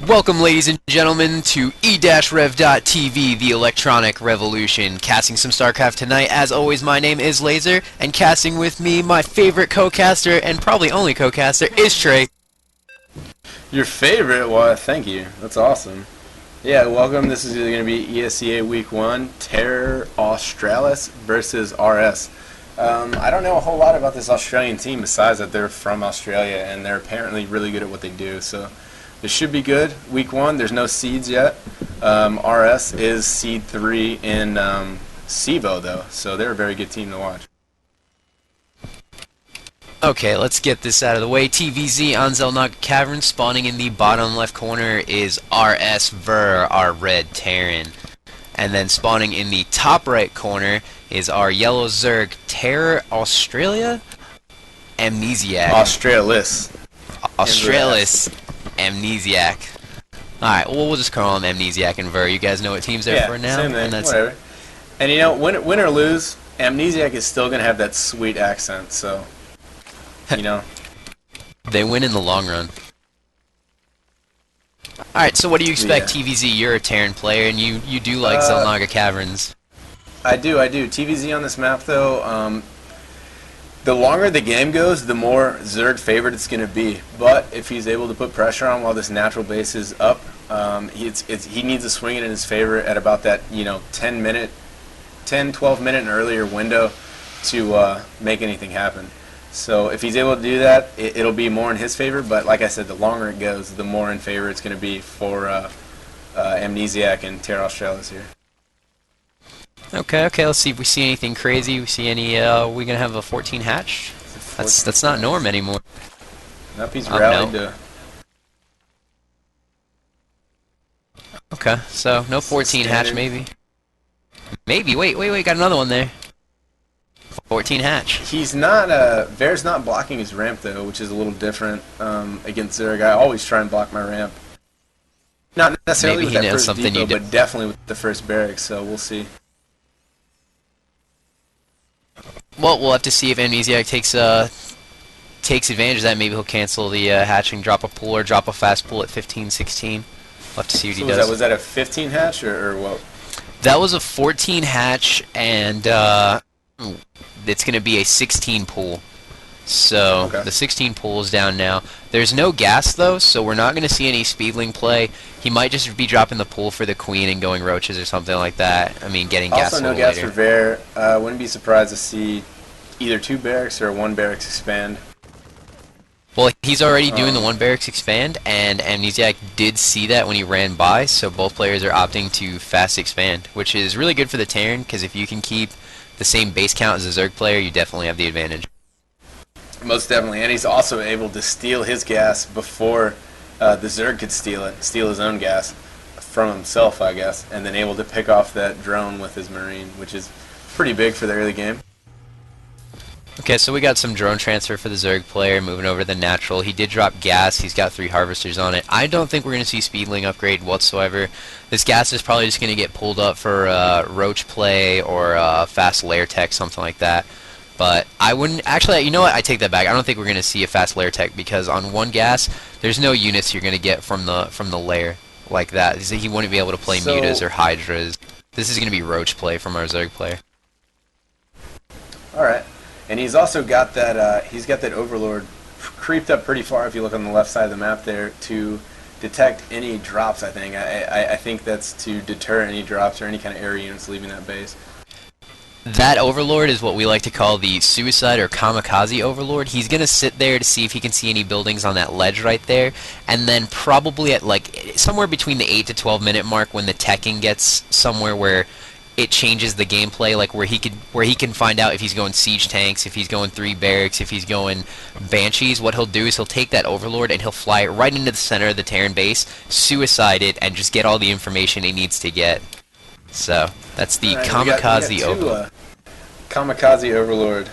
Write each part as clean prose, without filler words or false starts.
Welcome, ladies and gentlemen, to e-rev.tv, the electronic revolution. Casting some StarCraft tonight. As always, my name is Laser, and casting with me, my favorite co-caster, and probably only co-caster, is Trey. Your favorite? Well, thank you. That's awesome. Yeah, welcome. This is going to be ESEA Week 1, Terra Australis versus RS. I don't know a whole lot about this Australian team besides that they're from Australia, and they're apparently really good at what they do, so this should be good. Week 1, there's no seeds yet. RS is seed 3 in SIVO, though, so they're a very good team to watch. Okay, let's get this out of the way. TVZ on Xel'Naga Cavern. Spawning in the bottom left corner is RS Ver, our red Terran. And then spawning in the top right corner is our yellow Zerg Terra Australia Amnesiac. Australis. Amnesiac. Alright, well, we'll just call them Amnesiac and Ver. You guys know what teams they're for now? Same thing, and that's whatever. And you know, win or lose, Amnesiac is still going to have that sweet accent, so, you know. They win in the long run. Alright, so what do you expect, Yeah. TVZ? You're a Terran player, and you do like Xel'Naga Caverns. I do. TVZ on this map, though, the longer the game goes, the more Zerg favored it's going to be. But if he's able to put pressure on while this natural base is up, he needs to swing it in his favor at about that 10, 12 minute and earlier window to make anything happen. So if he's able to do that, it'll be more in his favor. But like I said, the longer it goes, the more in favor it's going to be for Amnesiac and Terra Australis here. Okay, let's see if we see anything crazy. We see any, we gonna have a 14 hatch? That's not norm anymore. Nope, he's rallied no. to... Okay, so no 14 hatch maybe. Maybe, wait, got another one there. 14 hatch. He's not, Ver's not blocking his ramp though, which is a little different against Zerg. I always try and block my ramp. Not necessarily Maybe with he that knows first something depot, you but definitely with the first barracks, so we'll see. Well, we'll have to see if Amnesiac takes advantage of that. Maybe he'll cancel the hatching, drop a pull, or drop a fast pull at 15-16. We'll have to see what he does. Was that a 15 hatch or what? That was a 14 hatch, and it's going to be a 16 pull. So Okay. the 16 pull is down now. There's no gas though, so we're not going to see any speedling play. He might just be dropping the pull for the queen and going roaches or something like that. I mean, getting gas Also, a no little gas later. for Ver. Wouldn't be surprised to see either 2 barracks or 1 barracks expand. Well, he's already doing the 1 barracks expand, and Amnesiac did see that when he ran by, so both players are opting to fast expand, which is really good for the Terran, because if you can keep the same base count as a Zerg player, you definitely have the advantage. Most definitely, and he's also able to steal his gas before the Zerg could steal his own gas from himself, I guess, and then able to pick off that drone with his Marine, which is pretty big for the early game. Okay, so we got some drone transfer for the Zerg player, moving over to the natural. He did drop gas. He's got 3 harvesters on it. I don't think we're going to see speedling upgrade whatsoever. This gas is probably just going to get pulled up for roach play or fast lair tech, something like that. But I wouldn't... Actually, you know what? I take that back. I don't think we're going to see a fast lair tech because on 1 gas, there's no units you're going to get from the lair like that. He wouldn't be able to play mutas or hydras. This is going to be roach play from our Zerg player. Alright. And he's also got that, Overlord creeped up pretty far if you look on the left side of the map there to detect any drops, I think. I think that's to deter any drops or any kind of area units leaving that base. That Overlord is what we like to call the suicide or kamikaze Overlord. He's going to sit there to see if he can see any buildings on that ledge right there, and then probably at like somewhere between the 8 to 12 minute mark when the teching gets somewhere where it changes the gameplay, like where he can find out if he's going siege tanks, if he's going 3 barracks, if he's going banshees. What he'll do is he'll take that Overlord and he'll fly it right into the center of the Terran base, suicide it, and just get all the information he needs to get. So that's the kamikaze Overlord. Kamikaze Overlord.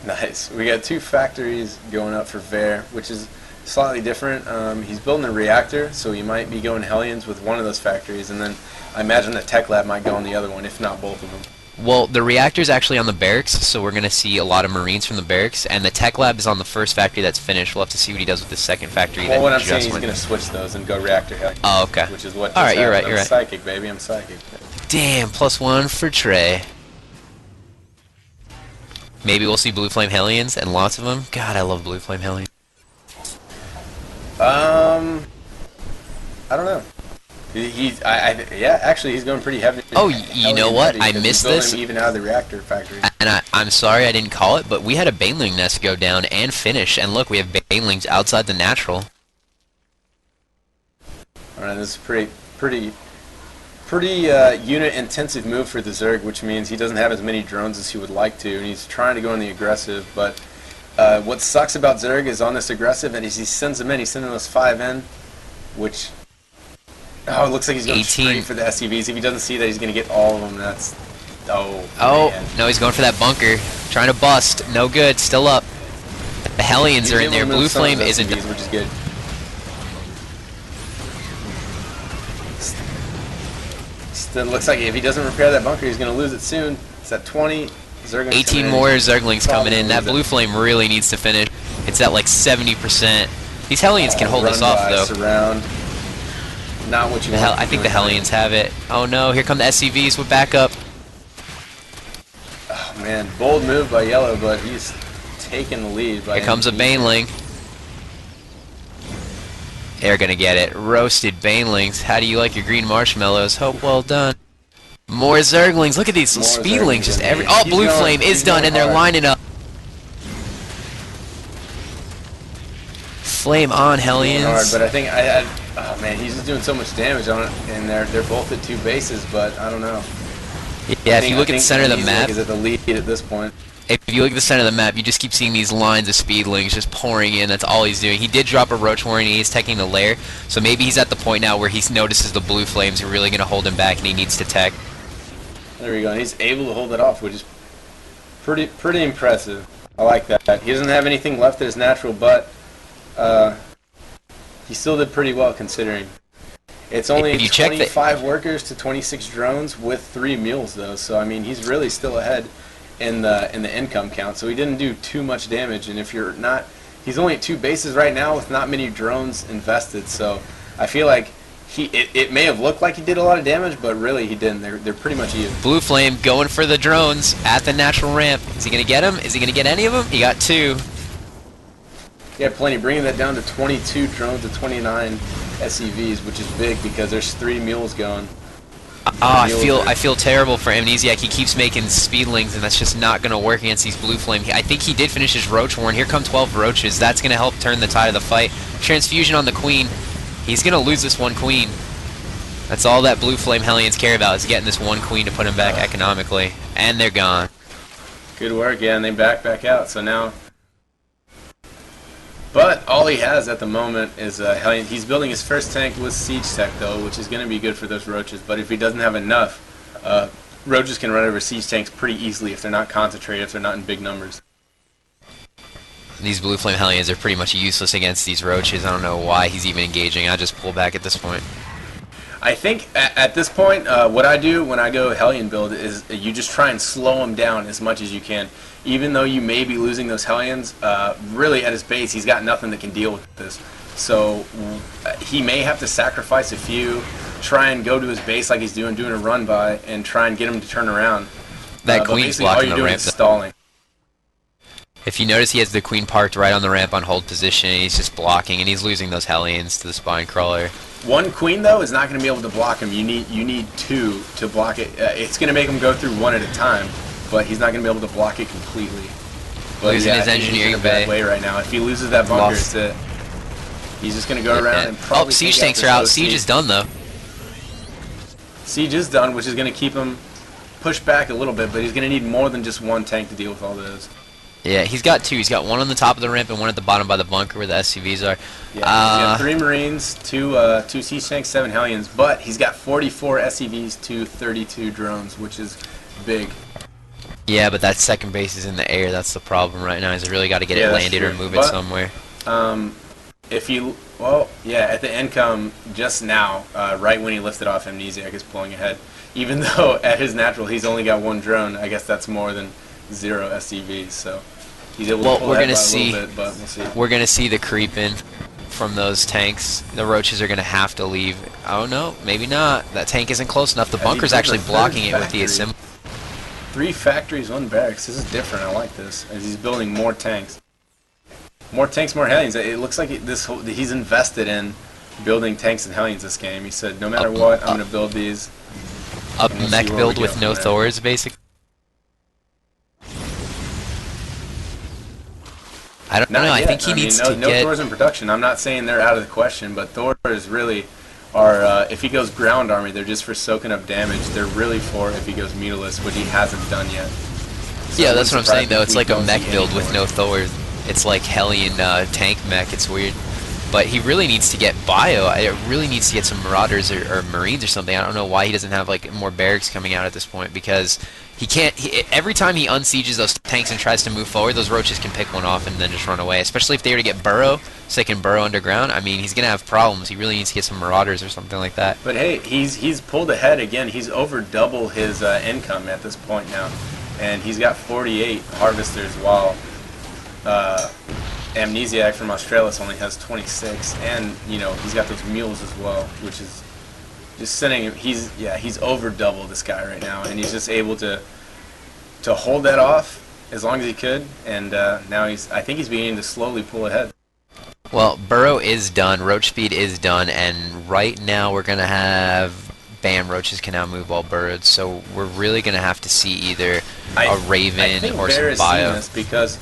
Nice. We got 2 factories going up for Ver, which is slightly different. He's building a reactor, so he might be going Hellions with one of those factories, and then I imagine the tech lab might go on the other one, if not both of them. Well, the reactor's actually on the barracks, so we're going to see a lot of Marines from the barracks, and the tech lab is on the first factory that's finished. We'll have to see what he does with the second factory. Well, what I'm just saying, he's went. going to switch those and go reactor Hellions. Oh, okay. Which is what. All right, you're right. I'm You're right. psychic, baby. I'm psychic. Damn, +1 for Trey. Maybe we'll see Blue Flame Hellions and lots of them. God, I love Blue Flame Hellions. I don't know. Yeah, actually, he's going pretty heavy. Oh, you know what? I missed this. Even out of the reactor factory. And I'm sorry I didn't call it, but we had a Baneling nest go down and finish. And look, we have Banelings outside the natural. Alright, this is pretty unit-intensive move for the Zerg, which means he doesn't have as many drones as he would like to, and he's trying to go on the aggressive, but what sucks about Zerg is on this aggressive, and as he sends them in, he's sending those 5 in, which... Oh, it looks like he's going straight for the SCVs. If he doesn't see that, he's going to get all of them. That's... Oh, man. No, he's going for that bunker. Trying to bust. No good. Still up. The Hellions are in there. Blue Flame isn't... SCVs, which is good. Still looks like if he doesn't repair that bunker, he's going to lose it soon. It's at 20. Zerglings 18 more Zerglings coming in. That Blue Flame really needs to finish. It's at like 70%. These Hellions can hold us off, though. Surround. Not what you want. I think the Hellions have it. Oh no, here come the SCVs with backup. Oh man, bold move by Yellow, but he's taking the lead. Here comes a Baneling. They're gonna get it. Roasted Banelings. How do you like your green marshmallows? Hope well done. More Zerglings. Look at these Speedlings. Just every. Oh, Blue Flame is done, and they're lining up. Flame on, Hellions. Hard, but I think oh man, he's just doing so much damage on it, and they're both at 2 bases, but I don't know. Yeah, if you look at the center of the map, is at the lead at this point. If you look at the center of the map, you just keep seeing these lines of Speedlings just pouring in. That's all he's doing. He did drop a Roach Warren, and he's teching the lair, so maybe he's at the point now where he notices the Blue Flames are really going to hold him back, and he needs to tech. There we go. And he's able to hold it off, which is pretty impressive. I like that. He doesn't have anything left at his natural, but he still did pretty well considering. It's only 25 workers to 26 drones with 3 mules though, so I mean he's really still ahead in the income count. So he didn't do too much damage, and if you're not, he's only at 2 bases right now with not many drones invested. So I feel like it may have looked like he did a lot of damage, but really he didn't. They're pretty much even. Blue Flame going for the drones at the natural ramp. Is he gonna get him? Is he gonna get any of them? He got 2. Yeah, plenty. Bringing that down to 22 drones to 29 SCVs, which is big because there's 3 mules going. Oh, I feel terrible for Amnesiac. He keeps making Speedlings, and that's just not going to work against these Blue Flame. I think he did finish his Roach Warren. Here come 12 Roaches. That's going to help turn the tide of the fight. Transfusion on the Queen. He's going to lose this one Queen. That's all that Blue Flame Hellions care about, is getting this one Queen to put him back economically. And they're gone. Good work, yeah, and they back out. So now... But all he has at the moment is Hellion. He's building his first tank with Siege Tech, though, which is going to be good for those Roaches. But if he doesn't have enough, Roaches can run over Siege Tanks pretty easily if they're not concentrated, if they're not in big numbers. These Blue Flame Hellions are pretty much useless against these Roaches. I don't know why he's even engaging. I just pull back at this point. I think at this point, what I do when I go Hellion build is you just try and slow him down as much as you can. Even though you may be losing those Hellions, really at his base, he's got nothing that can deal with this. So he may have to sacrifice a few, try and go to his base like he's doing a run by, and try and get him to turn around. That Queen's blocking the ramp. Stalling. If you notice, he has the Queen parked right on the ramp on hold position, and he's just blocking, and he's losing those Hellions to the Spine Crawler. One Queen, though, is not going to be able to block him. You need 2 to block it. It's going to make him go through 1 at a time, but he's not going to be able to block it completely. But losing his engineering he's in a bad way right now. If he loses that bunker, it's it. He's just going to go around and probably... Oh, Siege Tanks are out. Siege is done, though. Siege is done, which is going to keep him pushed back a little bit, but he's going to need more than just 1 tank to deal with all those. Yeah, he's got 2. He's got 1 on the top of the ramp and 1 at the bottom by the bunker where the SCVs are. Yeah, he's got 3 Marines, 2 Siege Tanks, 7 Hellions, but he's got 44 SCVs to 32 drones, which is big. Yeah, but that second base is in the air. That's the problem right now. He's really got to get it landed or move it somewhere. If you... Well, yeah, at the income just now, right when he lifted off, Amnesiac is pulling ahead. even though at his natural he's only got one drone. I guess that's more than 0 SCVs, so he's able to pull ahead by a little bit, but we'll see. We're going to see the creep in from those tanks. The roaches are going to have to leave. Oh no, maybe not. That tank isn't close enough. The bunker's actually blocking it with the assembly. 3 factories, 1 barracks. This is different. I like this. As he's building more tanks. More tanks, more Hellions. It looks like he's invested in building tanks and Hellions this game. He said, no matter what, I'm going to build these. A mech build with no Thors, basically. I don't know. Yet. I think he needs to no get... Thors in production. I'm not saying they're out of the question, but Thors really are, if he goes ground army, they're just for soaking up damage. They're really for if he goes mutilus, which he hasn't done yet. So yeah, that's what I'm saying, though. It's like a mech build with no Thors. It's like Hellion tank mech. It's weird. But he really needs to get bio. It really needs to get some Marauders or Marines or something. I don't know why he doesn't have like more barracks coming out at this point, because he can't. Every time he unsieges those tanks and tries to move forward, those roaches can pick one off and then just run away. Especially if they were to get burrow, so they can burrow underground. I mean, he's gonna have problems. He really needs to get some Marauders or something like that. But hey, he's pulled ahead again. He's over double his income at this point now, and he's got 48 harvesters while. Amnesiac from Australis only has 26, and he's got those mules as well, which is just sitting. He's over double this guy right now, and he's just able to hold that off as long as he could, and now I think he's beginning to slowly pull ahead. Well, burrow is done, roach speed is done, and right now we're gonna have roaches can now move while burrowed, so we're really gonna have to see either a Raven or some bio. This because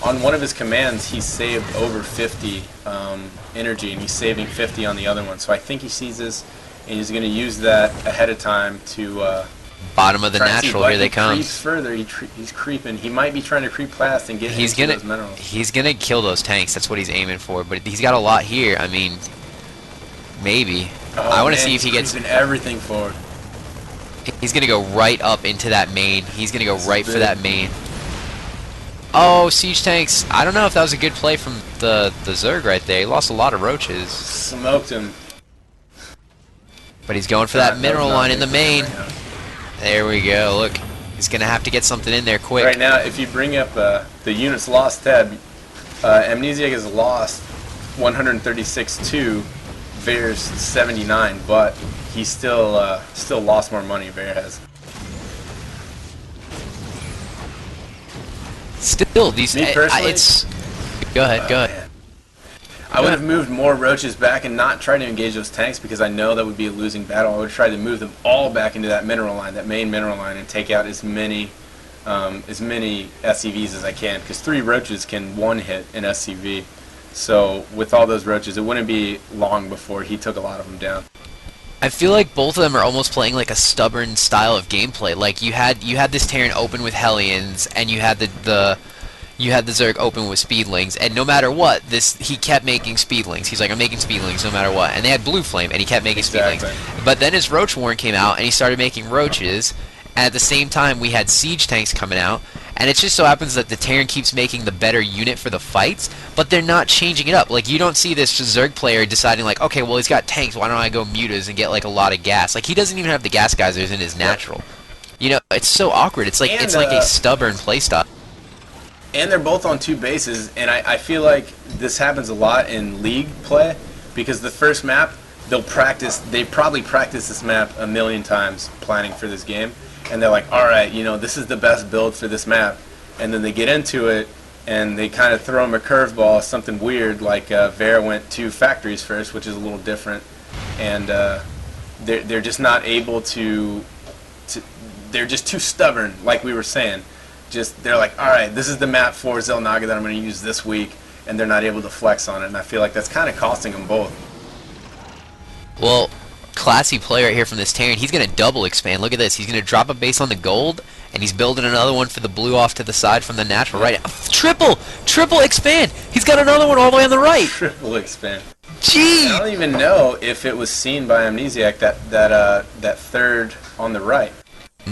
on one of his commands, he saved over 50 energy, and he's saving 50 on the other one. So I think he sees this, and he's going to use that ahead of time to... bottom of the natural, here they come. He creeps further, he's creeping. He might be trying to creep past and get into those minerals. He's going to kill those tanks, that's what he's aiming for, but he's got a lot here. I mean, maybe. I want to see if he gets... everything forward. He's going to go right up into that main. He's going to go right for that main. Oh, siege tanks. I don't know if that was a good play from the Zerg right there. He lost a lot of roaches. Smoked him. But he's going for that mineral line in the main. There we go. Look, he's going to have to get something in there quick. Right now, if you bring up the units lost tab, Amnesiac has lost 136 to Vare's 79, but he still lost more money. Vare has. Still, these... Me personally, Go ahead. Man. I would have moved more roaches back and not tried to engage those tanks because I know that would be a losing battle. I would try to move them all back into that mineral line, that main mineral line, and take out as many SCVs as I can, because 3 roaches can one-hit an SCV. So with all those roaches, it wouldn't be long before he took a lot of them down. I feel like both of them are almost playing like a stubborn style of gameplay. Like you had this Terran open with Hellions, and you had the Zerg open with Speedlings, and no matter what, he kept making Speedlings. He's like, I'm making Speedlings no matter what. And they had Blue Flame, and he kept making Speedlings. But then his Roach Warren came out, and he started making Roaches. And at the same time, we had Siege tanks coming out. And it just so happens that the Terran keeps making the better unit for the fights, but they're not changing it up. Like, you don't see this Zerg player deciding, like, okay, well, he's got tanks, why don't I go mutas and get, like, a lot of gas? Like, he doesn't even have the gas geysers in his natural. You know, it's so awkward. It's like a stubborn playstyle. And they're both on 2 bases, and I feel like this happens a lot in League play, because the first map, they probably practiced this map a million times planning for this game, and they're like, alright, this is the best build for this map, and then they get into it, and they kind of throw them a curveball, something weird, like Vare went 2 factories first, which is a little different, and they're just not able to, they're just too stubborn, like we were saying. They're like, alright, this is the map for Xel'Naga that I'm going to use this week, and they're not able to flex on it, and I feel like that's kind of costing them both. Well, classy play right here from this Terran. He's going to double expand. Look at this. He's going to drop a base on the gold, and he's building another one for the blue off to the side from the natural. Right. Triple expand. He's got another one all the way on the right. Triple expand. Gee. I don't even know if it was seen by Amnesiac, that third on the right.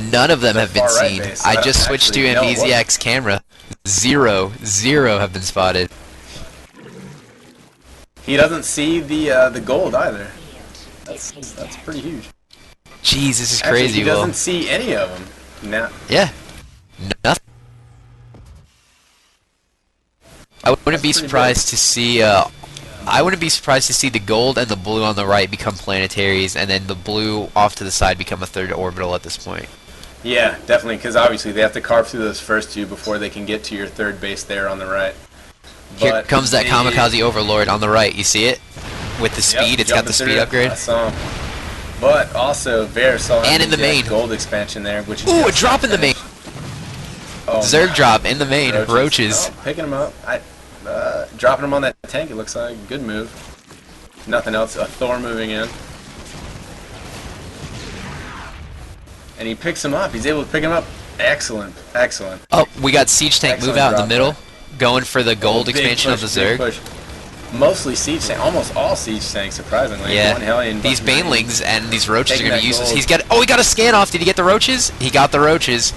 None of them have been seen. I just switched to Amnesiac's camera. Zero have been spotted. He doesn't see the gold either. That's pretty huge. Jeez, this is Actually, crazy. he doesn't see any of them. Now, Yeah. Nothing. I wouldn't that's be pretty surprised to see. I wouldn't be surprised to see the gold and the blue on the right become planetaries, and then the blue off to the side become a third orbital at this point. Yeah, definitely, because obviously they have to carve through those first two before they can get to your third base there on the right. Here But comes that Kamikaze Overlord on the right. You see it? With the speed, it's got the speed upgrade. I saw him. But also, Ver saw And in the main. gold expansion there, which is Ooh, a drop in the main. Oh, Zerg drop in the main. Roaches. Oh, picking him up. Dropping him on that tank, it looks like. Good move. Nothing else. A Thor moving in. And he picks him up. He's able to pick him up. Excellent. Excellent. Oh, we got Siege Tank move out in the middle. Going for the gold expansion of the Zerg. Push. Mostly Siege Tank. Almost all Siege Tanks, surprisingly. Yeah. One Hellion, these Banelings and these Roaches are going to be useless. Gold. He's got. Oh, he got a scan off. Did he get the Roaches? He got the Roaches.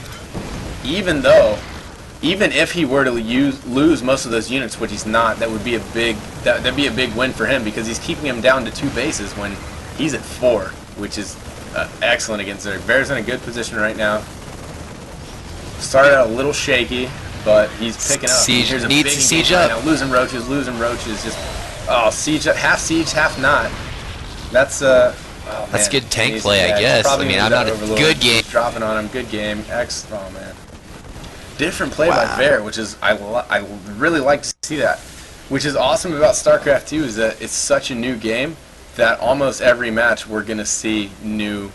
Even if he were to lose most of those units, which he's not, that would be that'd be a big win for him, because he's keeping him down to 2 bases when he's at 4, which is excellent against Zerg. Bear's in a good position right now. Started out a little shaky, but he's picking up. Siege Here's a needs big to siege right up. now. Losing roaches. Just siege up, half siege, half not. That's That's good tank play, I guess. I mean, I'm not a good game. Dropping on him, good game. Oh man. Different play by Ver, which is I really like to see that. Which is awesome about StarCraft 2 is that it's such a new game that almost every match we're gonna see new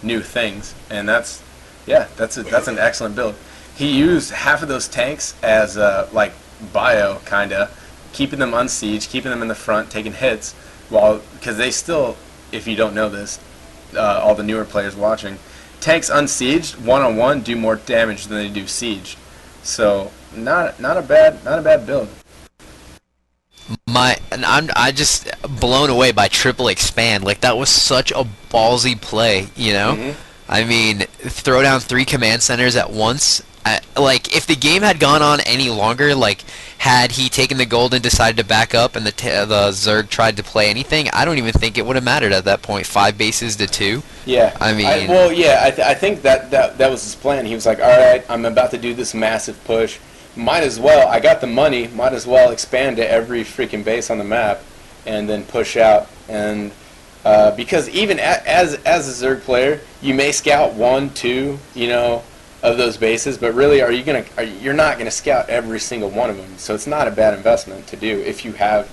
things, and that's an excellent build. He used half of those tanks as like bio kinda, keeping them unsieged, keeping them in the front, taking hits, because they still, if you don't know this, all the newer players watching, tanks unsieged one-on-one do more damage than they do siege. So not a bad build. I just blown away by triple expand. Like, that was such a ballsy play, you know? Mm-hmm. I mean, throw down 3 command centers at once. Like, if the game had gone on any longer, like, had he taken the gold and decided to back up and the Zerg tried to play anything, I don't even think it would have mattered at that point. 5 bases to 2. Yeah. I mean... I think that was his plan. He was like, alright, I'm about to do this massive push. Might as well, I got the money, might as well expand to every freaking base on the map and then push out. And because even as a Zerg player, you may scout 1, 2, of those bases, but really you're not gonna scout every single one of them. So it's not a bad investment to do if you have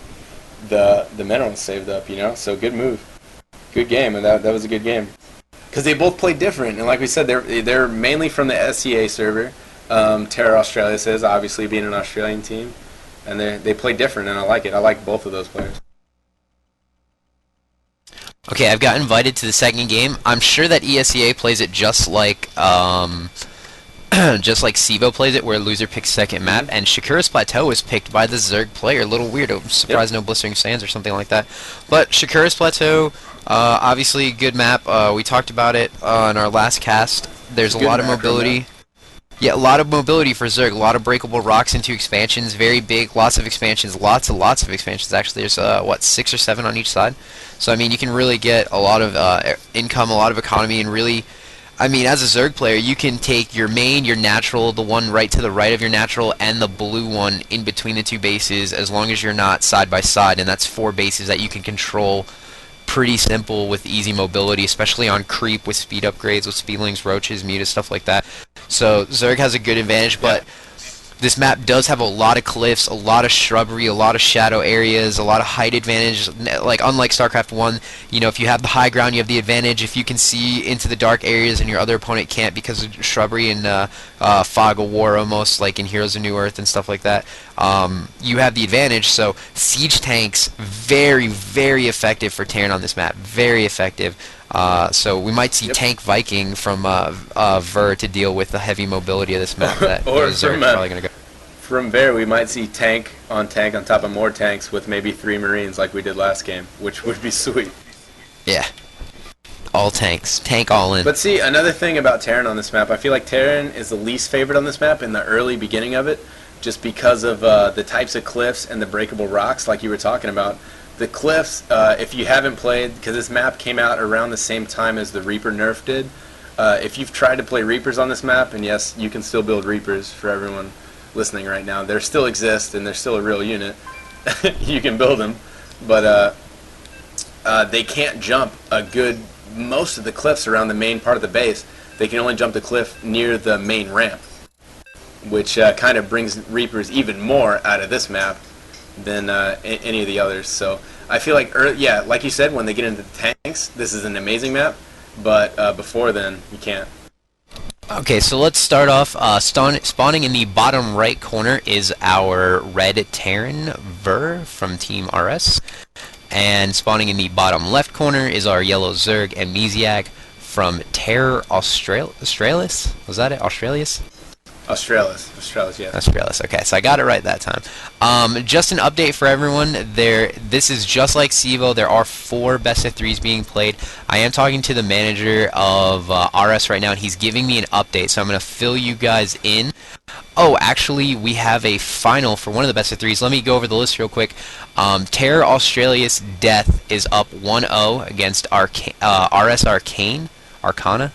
the minerals saved up, So good move. Good game, and that was a good game. Because they both play different, and like we said, they're mainly from the SEA server. Terra Australia says, obviously being an Australian team, and they play different, and I like it. I like both of those players. Okay, I've got invited to the second game. I'm sure that ESEA plays it just like just like SIVO plays it, where loser picks second map, and Shakura's Plateau was picked by the Zerg player. A little weird. I'm surprised no Blistering Sands or something like that. But Shakura's Plateau, obviously a good map. We talked about it in our last cast. There's a lot of mobility. Yeah, a lot of mobility for Zerg. A lot of breakable rocks into expansions. Very big. Lots of expansions. Lots of expansions. Actually, there's 6 or 7 on each side. So I mean, you can really get a lot of income, a lot of economy, and really, I mean, as a Zerg player, you can take your main, your natural, the one right to the right of your natural, and the blue one in between the 2 bases, as long as you're not side by side, and that's 4 bases that you can control. Pretty simple with easy mobility, especially on creep with speed upgrades with speedlings, roaches, mutas, stuff like that. So Zerg has a good advantage, but this map does have a lot of cliffs, a lot of shrubbery, a lot of shadow areas, a lot of height advantage. Like, unlike StarCraft 1, if you have the high ground, you have the advantage. If you can see into the dark areas and your other opponent can't because of shrubbery and fog of war, almost like in Heroes of New Earth and stuff like that, you have the advantage. So siege tanks, very, very effective for Terran on this map. Very effective. So we might see Tank Viking from Ver to deal with the heavy mobility of this map. That Zerg's probably going to go. From Ver, we might see tank on top of more tanks with maybe 3 Marines like we did last game, which would be sweet. Yeah. All tanks. Tank all in. But see, another thing about Terran on this map, I feel like Terran is the least favorite on this map in the early beginning of it, just because of the types of cliffs and the breakable rocks like you were talking about. The cliffs, if you haven't played, because this map came out around the same time as the Reaper nerf did, if you've tried to play Reapers on this map, and yes, you can still build Reapers for everyone listening right now. They still exist, and they're still a real unit. You can build them, but they can't jump most of the cliffs around the main part of the base. They can only jump the cliff near the main ramp, which kind of brings Reapers even more out of this map than any of the others. So I feel like, yeah, like you said, when they get into the tanks, this is an amazing map, but before then, you can't. Okay, so let's start off. Spawning in the bottom right corner is our red Terran Ver from Team RS. And spawning in the bottom left corner is our yellow Zerg Amnesiac from Terror Australis. Was that it? Australis? Australis, yeah. Australis. Okay, so I got it right that time. Just an update for everyone. This is just like CEVO. There are 4 best of 3s being played. I am talking to the manager of RS right now, and he's giving me an update. So I'm going to fill you guys in. Oh, actually, we have a final for one of the best of 3s. Let me go over the list real quick. Terror Australis Death is up 1-0 against RS Arcana.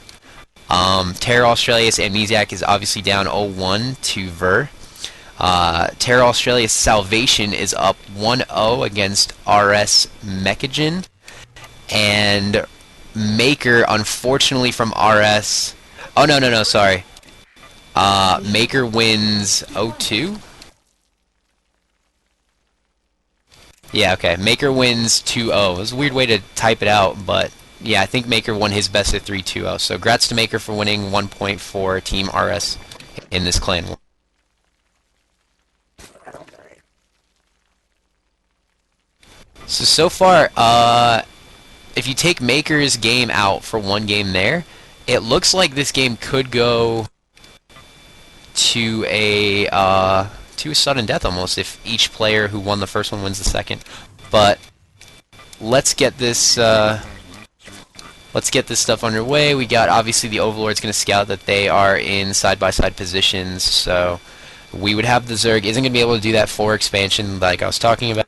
Terror Australia's Amnesiac is obviously down 0-1 to Ver. Terror Australia's Salvation is up 1-0 against RS Mechagen. And Maker, unfortunately from RS... Oh, no, sorry. Maker wins 0-2? Yeah, okay. Maker wins 2-0. It was a weird way to type it out, but... Yeah, I think Maker won his best of 3 2-0. So, grats to Maker for winning 1 point for Team RS in this clan war. So far, if you take Maker's game out for one game there, it looks like this game could go to a sudden death almost if each player who won the first one wins the second. But let's get this. Let's get this stuff underway. We got, obviously, the Overlord's going to scout that they are in side-by-side positions, so we would have the Zerg. Isn't going to be able to do that 4 expansion like I was talking about,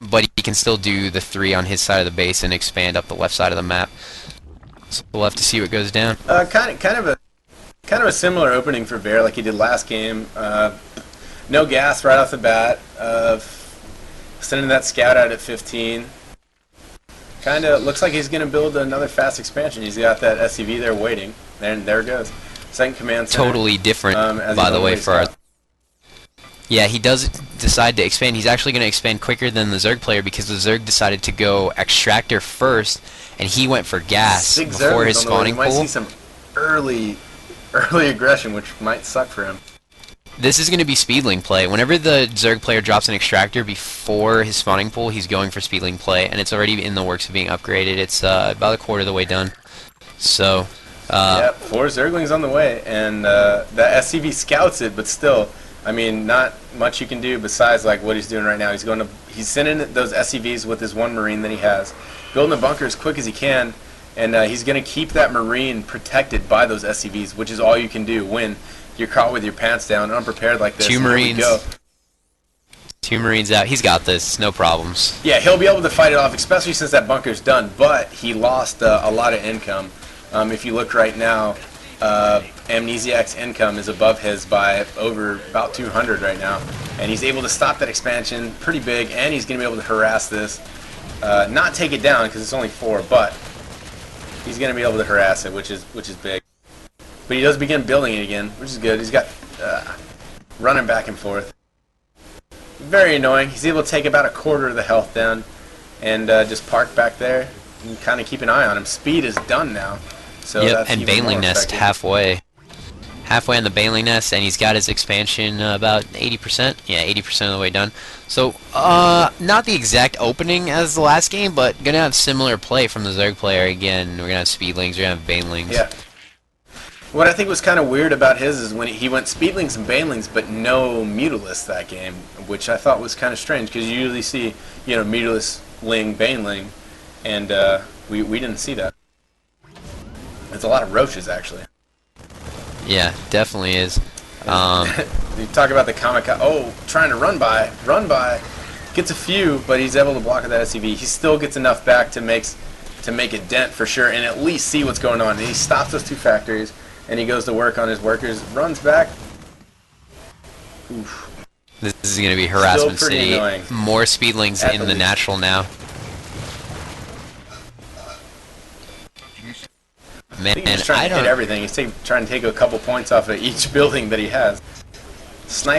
but he can still do the 3 on his side of the base and expand up the left side of the map. So we'll have to see what goes down. Kind of a similar opening for Bear like he did last game. No gas right off the bat. Sending that scout out at 15. Kind of looks like he's going to build another fast expansion. He's got that SCV there waiting. And there it goes. Second command center. Totally different, by the way, for our... Yeah, he does decide to expand. He's actually going to expand quicker than the Zerg player because the Zerg decided to go Extractor first, and he went for gas before his spawning pool. You might see some early aggression, which might suck for him. This is going to be Speedling play. Whenever the Zerg player drops an Extractor before his spawning pool, he's going for Speedling play, and it's already in the works of being upgraded. It's about a quarter of the way done. So, yeah, 4 Zerglings on the way, and that SCV scouts it, but still, I mean, not much you can do besides like what he's doing right now. He's sending those SCVs with his 1 Marine that he has, building a bunker as quick as he can, and he's going to keep that Marine protected by those SCVs, which is all you can do when you're caught with your pants down, unprepared like this. 2 Marines. 2 Marines out. He's got this. No problems. Yeah, he'll be able to fight it off, especially since that bunker's done. But he lost a lot of income. If you look right now, Amnesiac's income is above his by about 200 right now. And he's able to stop that expansion pretty big, and he's going to be able to harass this. Not take it down, because it's only 4, but he's going to be able to harass it, which is big. But he does begin building it again, which is good. He's got running back and forth. Very annoying. He's able to take about a quarter of the health down and just park back there and kind of keep an eye on him. Speed is done now. So yep, that's and even Baneling more Nest effective. halfway on the Baneling Nest, and he's got his expansion about 80%. Yeah, 80% of the way done. So, not the exact opening as the last game, but gonna have similar play from the Zerg player again. We're gonna have Speedlings, we're gonna have Banelings. Yeah. What I think was kind of weird about his is when he went Speedlings and Banelings, but no Mutalisk that game, which I thought was kind of strange, because you usually see, Mutalisk, Ling, Baneling, and we didn't see that. It's a lot of roaches, actually. Yeah, definitely is. You talk about the kamikaze. Oh, trying to run by. Gonna Gets a few, but he's able to block with that SCV. He still gets enough back to make a dent for sure, and at least see what's going on. And he stops those two factories, and he goes to work on his workers. Runs back. Oof. This is going to be harassment city. Annoying. More speedlings in the natural now. Man, I think he's trying to hit everything. He's trying to take a couple points off of each building that he has.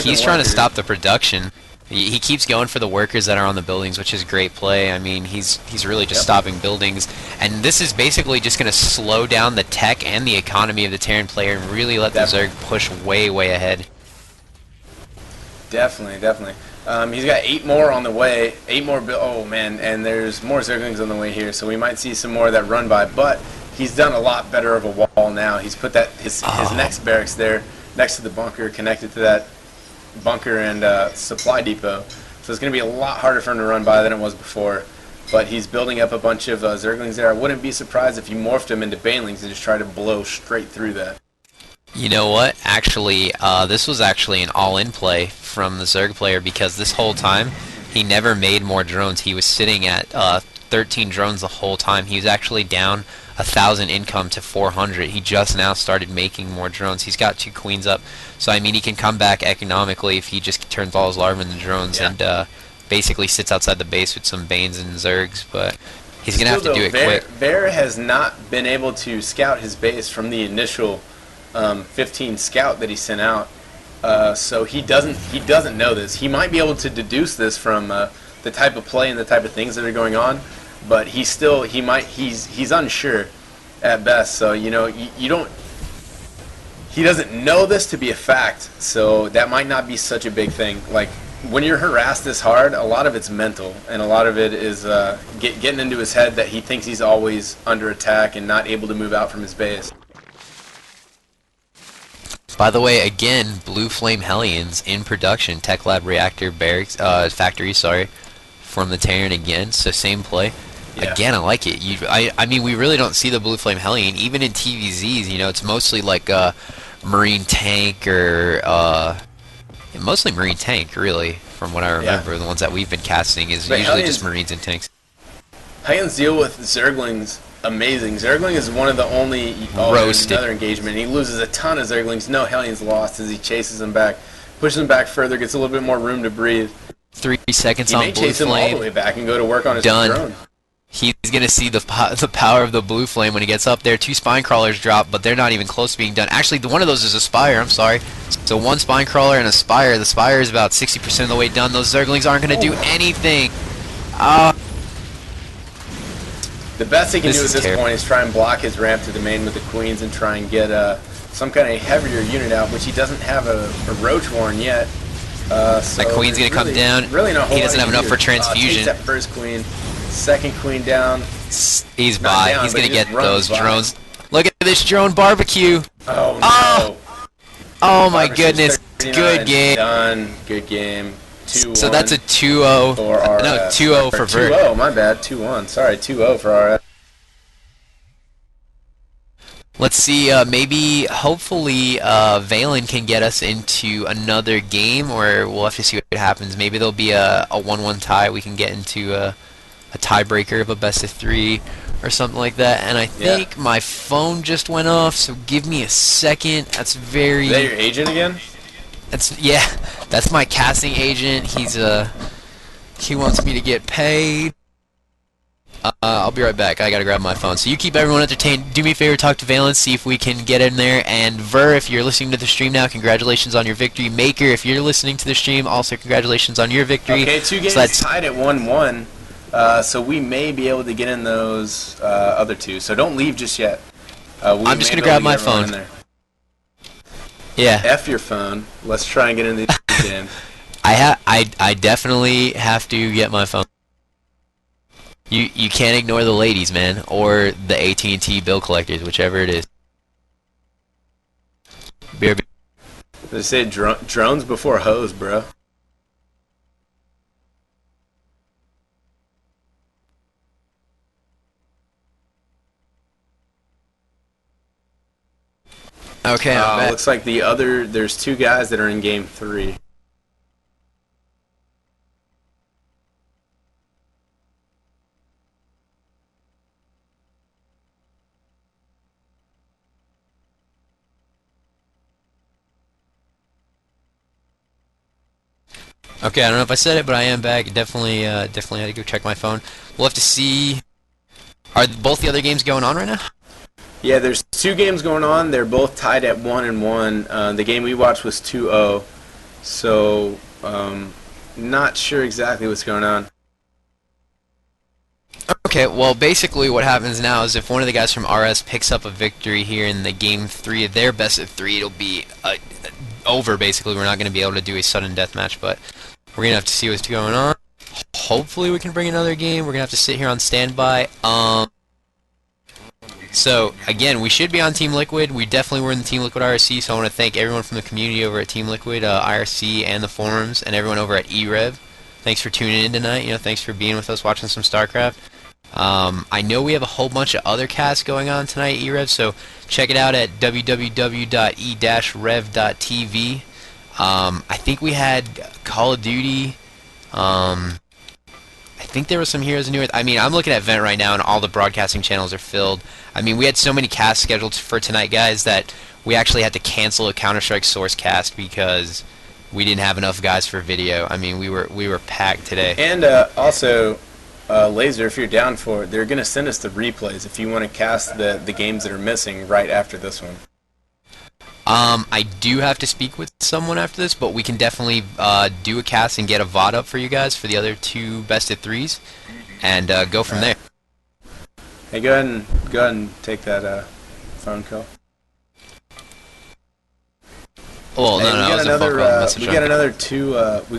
He's trying to stop the production. He keeps going for the workers that are on the buildings, which is great play. I mean, he's really just stopping buildings. And this is basically just going to slow down the tech and the economy of the Terran player and really let the Zerg push way, way ahead. Definitely. He's got 8 more on the way. 8 more. Oh, man. And there's more Zerglings on the way here, so we might see some more of that run by. But he's done a lot better of a wall now. He's put his next barracks there next to the bunker, connected to that bunker and supply depot. So it's going to be a lot harder for him to run by than it was before. But he's building up a bunch of Zerglings there. I wouldn't be surprised if he morphed them into Banelings and just tried to blow straight through that. You know what? Actually, this was actually an all-in play from the Zerg player, because this whole time he never made more drones. He was sitting at 13 drones the whole time. He was actually down 1,000 income to 400. He just now started making more drones. He's got 2 queens up, so I mean he can come back economically if he just turns all his larvae into drones and basically sits outside the base with some Banes and Zergs. But he's gonna have to do it quick. Bear has not been able to scout his base from the initial 15 scout that he sent out, so he doesn't know this. He might be able to deduce this from the type of play and the type of things that are going on, but he's unsure at best. So he doesn't know this to be a fact, so that might not be such a big thing. Like, when you're harassed this hard, a lot of it's mental, and a lot of it is getting into his head that he thinks he's always under attack and not able to move out from his base. By the way, again, Blue Flame Hellions in production, Tech Lab Reactor Barracks Factory, from the Terran again. So same play. Yeah. Again, I like it. I mean, we really don't see the Blue Flame Hellion even in TVZs. It's mostly like a Marine tank or mostly Marine tank, really, from what I remember. The ones that we've been casting is usually just Marines and tanks. Hellions deal with Zerglings amazing. Zergling is one of the only another engagement. He loses a ton of Zerglings. No Hellions lost as he chases them back, pushes them back further, gets a little bit more room to breathe. 3 seconds on Blue Flame. He may chase him all the way back and go to work on his drone. He's going to see the power of the Blue Flame when he gets up there. 2 Spine Crawlers drop, but they're not even close to being done. Actually, one of those is a Spire. I'm sorry. So 1 Spine Crawler and a Spire. The Spire is about 60% of the way done. Those Zerglings aren't going to do anything. The best he can do at this point is try and block his ramp to the main with the Queens and try and get some kind of heavier unit out, which he doesn't have a Roach Warren yet. So that Queen's going to come down. Really no he doesn't have enough for transfusion. That first Queen, second Queen down. He's by. He's going to get those drones. Look at this drone barbecue. Oh, no. Oh my goodness. Good game. Done. Good game. 2-1. So that's a 2-0. No, 2-0 for Vert. 2-0, my bad. 2-1. Sorry, 2-0 for RS. Let's see, maybe, hopefully, Valen can get us into another game, or we'll have to see what happens. Maybe there'll be a 1-1 tie. We can get into a tiebreaker of a best-of-3 or something like that. And I think my phone just went off, so give me a second. That's very... Is that your agent again? That's my casting agent. He wants me to get paid. I'll be right back. I gotta grab my phone. So you keep everyone entertained. Do me a favor, talk to Valence, see if we can get in there. And Ver, if you're listening to the stream now, congratulations on your victory. Maker, if you're listening to the stream, also congratulations on your victory. Okay, 2 games tied at 1-1. So we may be able to get in those other 2. So don't leave just yet. I'm just gonna grab my phone. Yeah. F your phone. Let's try and get into these games. I definitely have to get my phone. You can't ignore the ladies, man, or the AT&T bill collectors, whichever it is. They say drones before hoes, bro. Okay, looks like there's 2 guys that are in game 3. Okay, I don't know if I said it, but I am back. Definitely had to go check my phone. We'll have to see. Are both the other games going on right now? Yeah, there's two games going on. They're both tied at 1-1. The game we watched was 2-0. So, not sure exactly what's going on. Okay, well, basically what happens now is if one of the guys from RS picks up a victory here in the game 3 of their best of 3, it'll be over, basically. We're not going to be able to do a sudden death match, but we're going to have to see what's going on. Hopefully we can bring another game. We're going to have to sit here on standby. So, again, we should be on Team Liquid. We definitely were in the Team Liquid IRC, so I want to thank everyone from the community over at Team Liquid IRC and the forums, and everyone over at e-rev. Thanks for tuning in tonight. Thanks for being with us, watching some StarCraft. I know we have a whole bunch of other casts going on tonight, e-rev, so check it out at www.e-rev.tv. I think we had Call of Duty. I think there was some Heroes of New Earth. I mean, I'm looking at Vent right now, and all the broadcasting channels are filled. I mean, we had so many casts scheduled for tonight, guys, that we actually had to cancel a Counter-Strike Source cast because we didn't have enough guys for video. I mean, we were packed today. And also, Laser, if you're down for it, they're going to send us the replays if you want to cast the games that are missing right after this one. I do have to speak with someone after this, but we can definitely do a cast and get a VOD up for you guys for the other 2 best of 3s, and go from there. Hey, go ahead and take that phone call. Oh Hey, no, no, it was a phone call message. we got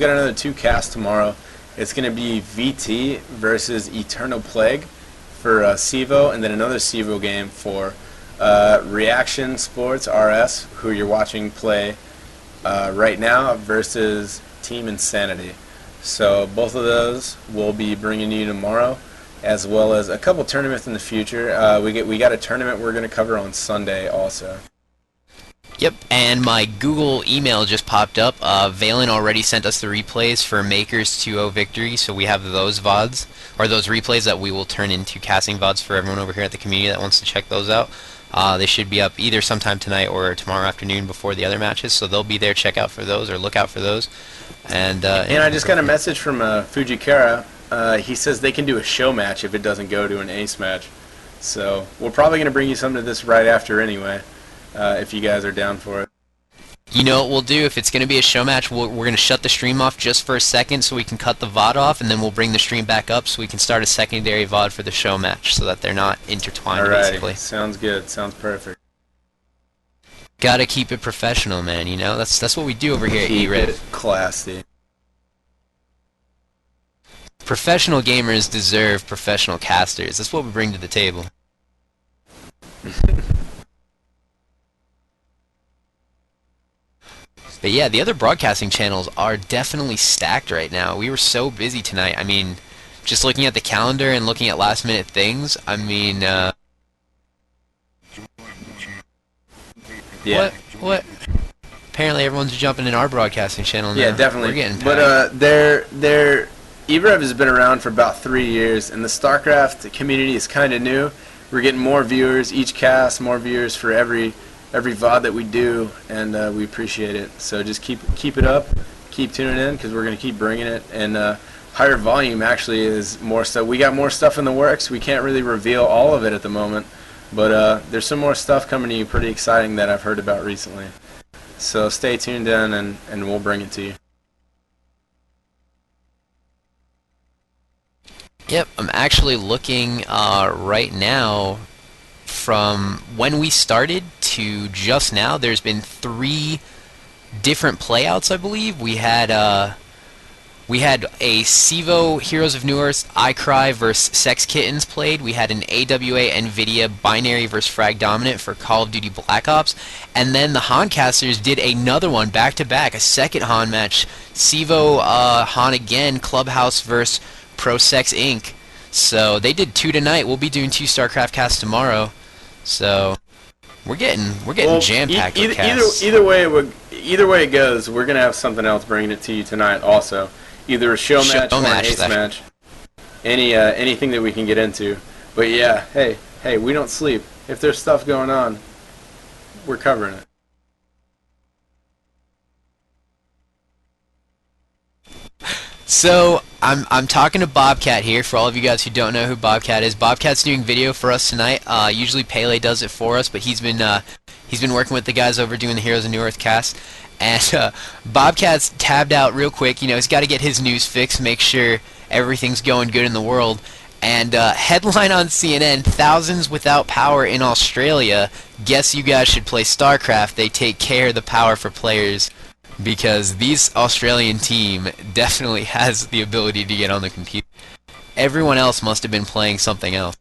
another two casts tomorrow. It's going to be VT versus Eternal Plague for CEVO, and then another CEVO game for Reaction Sports RS, who you're watching play right now, versus Team Insanity. So both of those we'll be bringing you tomorrow, as well as a couple tournaments in the future. We got a tournament we're going to cover on Sunday also. Yep, and my Google email just popped up. Valen already sent us the replays for Maker's 2-0 victory, so we have those VODs, or those replays that we will turn into casting VODs for everyone over here at the community that wants to check those out. They should be up either sometime tonight or tomorrow afternoon before the other matches, so they'll be there. Check out for those, or look out for those. And I just got a message from Fujikara. He says they can do a show match if it doesn't go to an ace match. So we're probably going to bring you some of this right after anyway, if you guys are down for it. You know what we'll do? If it's going to be a show match, we're going to shut the stream off just for a second so we can cut the VOD off, and then we'll bring the stream back up so we can start a secondary VOD for the show match so that they're not intertwined, basically. Sounds good. Sounds perfect. Gotta keep it professional, man, That's what we do over here at e-rev. Classy. Professional gamers deserve professional casters. That's what we bring to the table. But yeah, the other broadcasting channels are definitely stacked right now. We were so busy tonight. I mean, just looking at the calendar and looking at last minute things, I mean, yeah. What? Apparently everyone's jumping in our broadcasting channel now. Yeah, definitely. We're getting packed. But their e-rev has been around for about 3 years, and the StarCraft community is kind of new. We're getting more viewers each cast, more viewers for every VOD that we do, and we appreciate it. So just keep it up, keep tuning in, because we're going to keep bringing it, and higher volume actually is more stuff. We got more stuff in the works. We can't really reveal all of it at the moment, but there's some more stuff coming to you pretty exciting that I've heard about recently. So stay tuned in, and we'll bring it to you. Yep, I'm actually looking right now. From when we started to just now, there's been 3 different playouts, I believe. We had a CEVO Heroes of New Earth iCry versus Sex Kittens played. We had an AWA NVIDIA Binary versus Frag Dominant for Call of Duty Black Ops. And then the Honcasters did another one back-to-back, a second Hon match. CEVO Hon again, Clubhouse versus Pro Sex Inc. So they did 2 tonight. We'll be doing 2 StarCraft casts tomorrow. So we're getting jam-packed with casts. Either way it goes, we're gonna have something else bringing it to you tonight. Also, either a show match or an ace match. Anything that we can get into. But yeah, hey, we don't sleep. If there's stuff going on, we're covering it. So I'm talking to Bobcat here. For all of you guys who don't know who Bobcat is, Bobcat's doing video for us tonight. Usually Pele does it for us, but he's been working with the guys over doing the Heroes of New Earth cast. And Bobcat's tabbed out real quick. You know, he's got to get his news fixed, make sure everything's going good in the world. And headline on CNN: thousands without power in Australia. Guess you guys should play StarCraft. They take care of the power for players. Because this Australian team definitely has the ability to get on the computer. Everyone else must have been playing something else.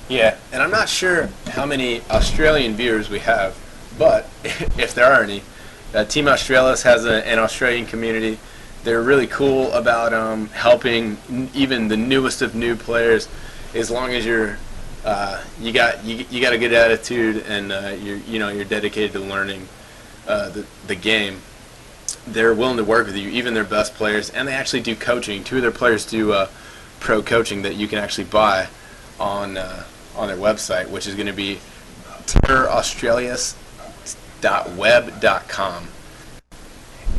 Yeah, and I'm not sure how many Australian viewers we have, but if there are any, Team Australis has an Australian community. They're really cool about helping even the newest of new players, as long as you got a good attitude and you're dedicated to learning the game. They're willing to work with you, even their best players, and they actually do coaching. Two of their players do pro coaching that you can actually buy on their website, which is going to be terroraustralis.web.com,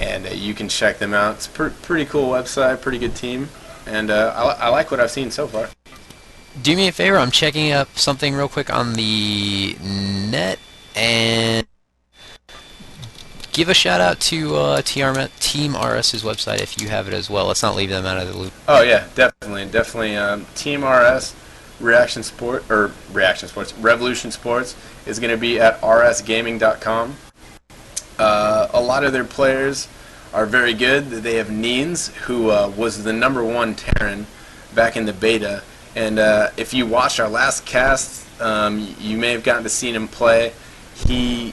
and you can check them out. It's a pretty cool website, pretty good team, and I like what I've seen so far. Do me a favor, I'm checking up something real quick on the net, and give a shout out to Team RS's website if you have it as well. Let's not leave them out of the loop. Oh yeah, definitely. Team RS Revolution Sports is going to be at rsgaming.com. A lot of their players are very good. They have Neens, who was the #1 Terran back in the beta. And if you watched our last cast, you may have gotten to see him play. He,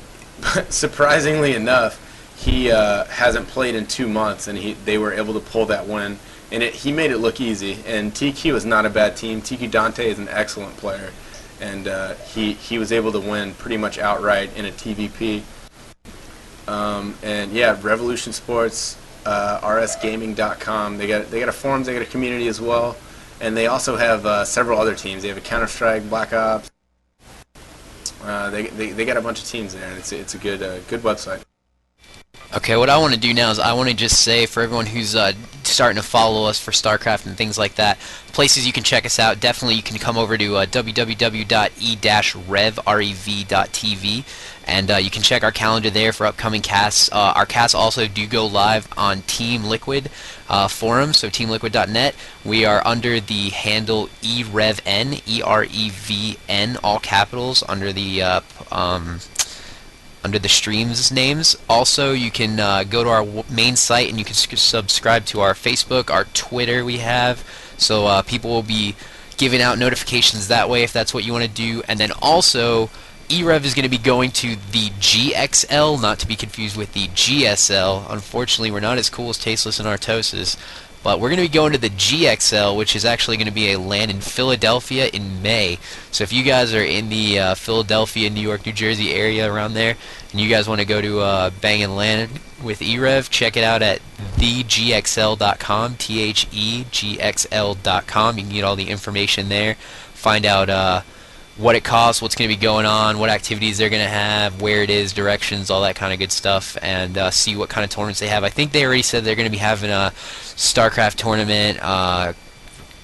surprisingly enough, he hasn't played in 2 months, and they were able to pull that win. And he made it look easy. And TQ is not a bad team. TQ Dante is an excellent player, and he was able to win pretty much outright in a TVP. And yeah, Revolution Sports, rsgaming.com. They got a forums, they got a community as well. And they also have several other teams. They have a Counter-Strike, Black Ops. They got a bunch of teams there, and it's a good website. Okay, what I want to do now is I want to just say for everyone who's starting to follow us for StarCraft and things like that, places you can check us out, definitely you can come over to www.e-rev.tv, and you can check our calendar there for upcoming casts. Our casts also do go live on Team Liquid forum, so teamliquid.net. We are under the handle e-rev.n, E-R-E-V-N, all capitals, under the stream's names. Also, you can go to our main site and you can subscribe to our Facebook, our Twitter we have, so people will be giving out notifications that way if that's what you want to do. And then also, e-rev is going to be going to the GXL, not to be confused with the GSL. Unfortunately, we're not as cool as Tasteless and Artosis, but we're going to be going to the GXL, which is actually going to be a LAN in Philadelphia in May. So if you guys are in the Philadelphia, New York, New Jersey area around there, and you guys want to go to Bangin' LAN with e-rev, check it out at thegxl.com, thegxl.com. You can get all the information there, find out what it costs, what's going to be going on, what activities they're going to have, where it is, directions, all that kind of good stuff, and see what kind of tournaments they have. I think they already said they're going to be having a StarCraft tournament,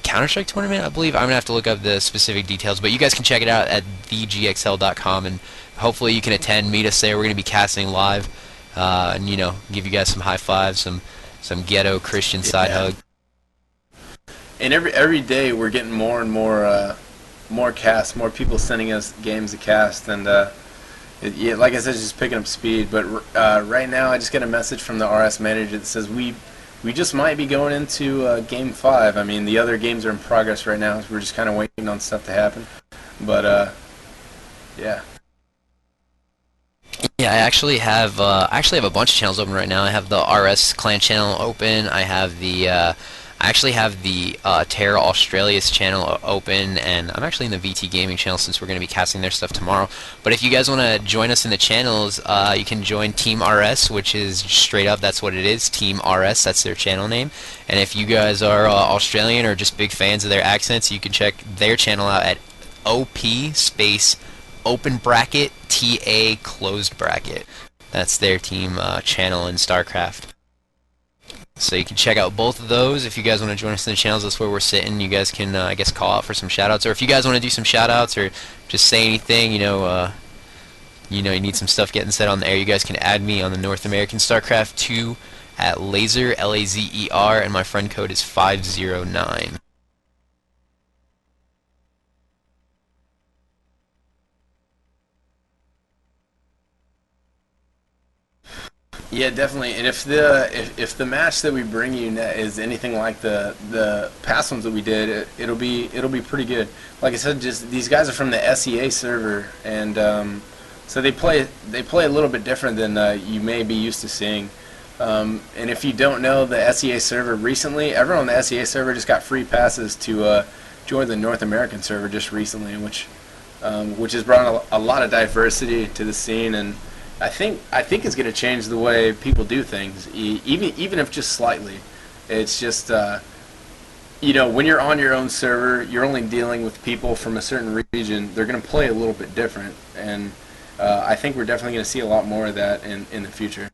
Counter-Strike tournament, I believe. I'm going to have to look up the specific details, but you guys can check it out at thegxl.com, and hopefully you can attend, meet us there. We're going to be casting live, and, you know, give you guys some high fives, some ghetto Christian side hug. And every day we're getting more and more casts, more people sending us games to cast, and like I said, it's just picking up speed. But right now, I just got a message from the RS manager that says we just might be going into Game 5. I mean, the other games are in progress right now, so we're just kind of waiting on stuff to happen. But yeah. Yeah, I actually have a bunch of channels open right now. I have the RS Clan channel open. I actually have the Terra Australia's channel open, and I'm actually in the VT Gaming channel since we're going to be casting their stuff tomorrow. But if you guys want to join us in the channels, you can join Team RS, which is straight up, that's what it is, Team RS, that's their channel name. And if you guys are Australian or just big fans of their accents, you can check their channel out at OP space open bracket TA closed bracket. That's their team channel in StarCraft. So you can check out both of those if you guys want to join us in the channels. That's where we're sitting. You guys can, I guess, call out for some shout-outs. Or if you guys want to do some shout-outs or just say anything, you need some stuff getting said on the air, you guys can add me on the North American StarCraft 2 at Laser, Lazer, and my friend code is 509. Yeah, definitely. And if the match that we bring you is anything like the past ones that we did, it'll be pretty good. Like I said, just these guys are from the SEA server, and so they play a little bit different than you may be used to seeing. And if you don't know the SEA server, recently everyone on the SEA server just got free passes to join the North American server just recently, which has brought a lot of diversity to the scene, and I think it's going to change the way people do things, even if just slightly. It's just when you're on your own server, you're only dealing with people from a certain region. They're going to play a little bit different, and I think we're definitely going to see a lot more of that in the future.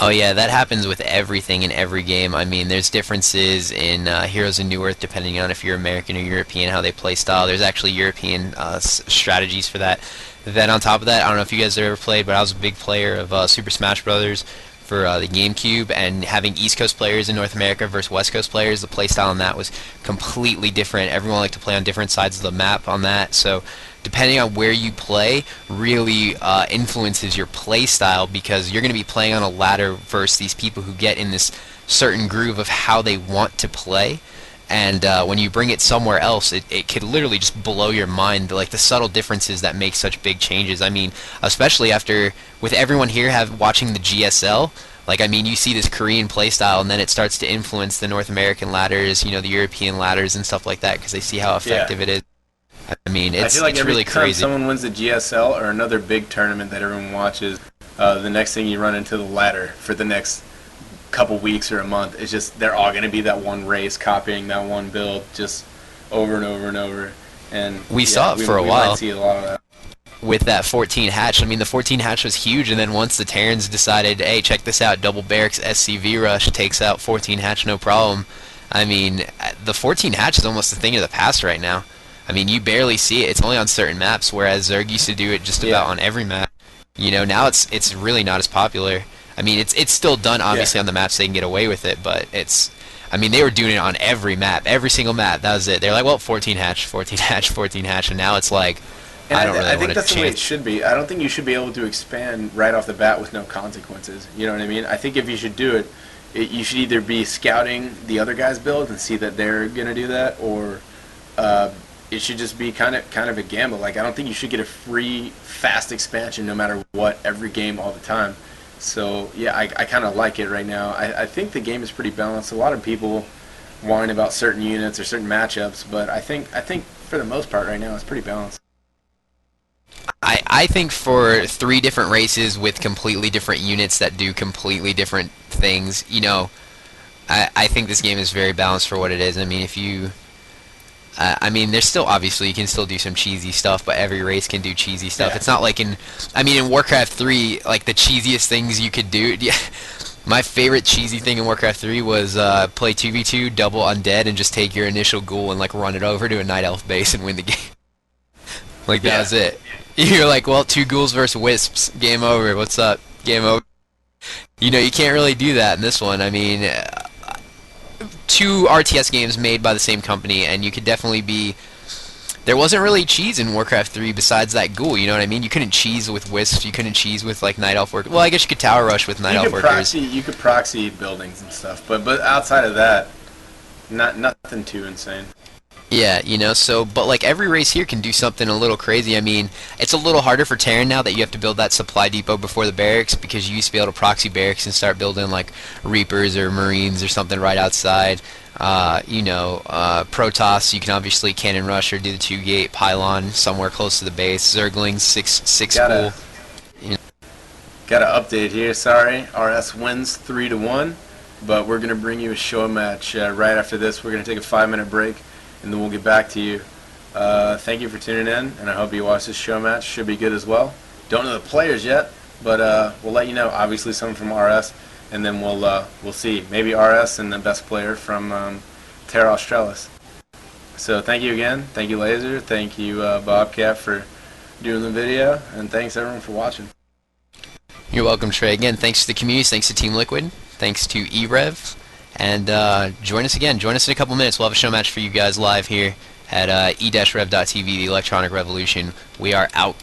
Oh yeah, that happens with everything in every game. I mean, there's differences in Heroes of New Earth depending on if you're American or European, how they play style. There's actually European strategies for that. Then on top of that, I don't know if you guys have ever played, but I was a big player of Super Smash Brothers for the GameCube, and having East Coast players in North America versus West Coast players, the playstyle on that was completely different. Everyone liked to play on different sides of the map on that, so depending on where you play really influences your play style, because you're going to be playing on a ladder versus these people who get in this certain groove of how they want to play. And when you bring it somewhere else, it could literally just blow your mind, like the subtle differences that make such big changes. I mean, especially after, with everyone here watching the GSL, like, I mean, you see this Korean playstyle, and then it starts to influence the North American ladders, the European ladders and stuff like that, because they see how effective it is. I mean, I feel like it's every really time crazy. someone wins the GSL or another big tournament that everyone watches, the next thing you run into the ladder for the next couple weeks or a month. It's just they're all going to be that one race, copying that one build just over and over and over. And we saw it for a while. Might see a lot of that. With that 14 hatch. I mean, the 14 hatch was huge, and then once the Terrans decided, hey, check this out, double barracks SCV rush takes out 14 hatch, no problem. I mean, the 14 hatch is almost a thing of the past right now. I mean, you barely see it. It's only on certain maps, whereas Zerg used to do it just about on every map. Now it's really not as popular. I mean, it's still done, obviously, on the maps they can get away with it, but I mean, they were doing it on every map, every single map. That was it. They're like, well, 14 hatch, 14 hatch, 14 hatch, and now it's like, and I don't really I think want that's to the way it change. should be. I don't think you should be able to expand right off the bat with no consequences. You know what I mean? I think if you should do it, you should either be scouting the other guy's build and see that they're going to do that, or it should just be kind of a gamble. Like, I don't think you should get a free, fast expansion no matter what every game all the time. So, yeah, I kind of like it right now. I think the game is pretty balanced. A lot of people whine about certain units or certain matchups, but I think for the most part right now it's pretty balanced. I think for 3 different races with completely different units that do completely different things, I think this game is very balanced for what it is. I mean, if you... I mean, there's still, obviously, you can still do some cheesy stuff, but every race can do cheesy stuff. Yeah. It's not like in Warcraft 3, like, the cheesiest things you could do. My favorite cheesy thing in Warcraft 3 was play 2v2, double undead, and just take your initial ghoul and, like, run it over to a night elf base and win the game. Like, that was it. You're like, well, 2 ghouls versus wisps, game over, what's up, game over. You can't really do that in this one. I mean... 2 RTS games made by the same company, and you could definitely be... There wasn't really cheese in Warcraft 3 besides that ghoul, you know what I mean? You couldn't cheese with wisps, you couldn't cheese with, like, Night Elf workers. Well, I guess you could tower rush with Night Elf workers. You could proxy buildings and stuff, but outside of that, nothing too insane. Yeah, but like every race here can do something a little crazy. I mean, it's a little harder for Terran now that you have to build that supply depot before the barracks, because you used to be able to proxy barracks and start building like Reapers or Marines or something right outside. Protoss, you can obviously cannon rush or do the 2-gate pylon somewhere close to the base. Zerglings, six Got pool. an update here, sorry. RS wins 3-1, but we're going to bring you a show match right after this. We're going to take a 5-minute break, and then we'll get back to you. Thank you for tuning in, and I hope you watch this show match. Should be good as well. Don't know the players yet, but we'll let you know. Obviously, someone from RS, and then we'll see. Maybe RS and the best player from Terra Australis. So thank you again. Thank you, Laser. Thank you, Bobcat, for doing the video, and thanks everyone for watching. You're welcome, Trey. Again, thanks to the community, thanks to Team Liquid, thanks to e-rev, and join us again. Join us in a couple minutes. We'll have a show match for you guys live here at e-rev.tv, the Electronic Revolution. We are out.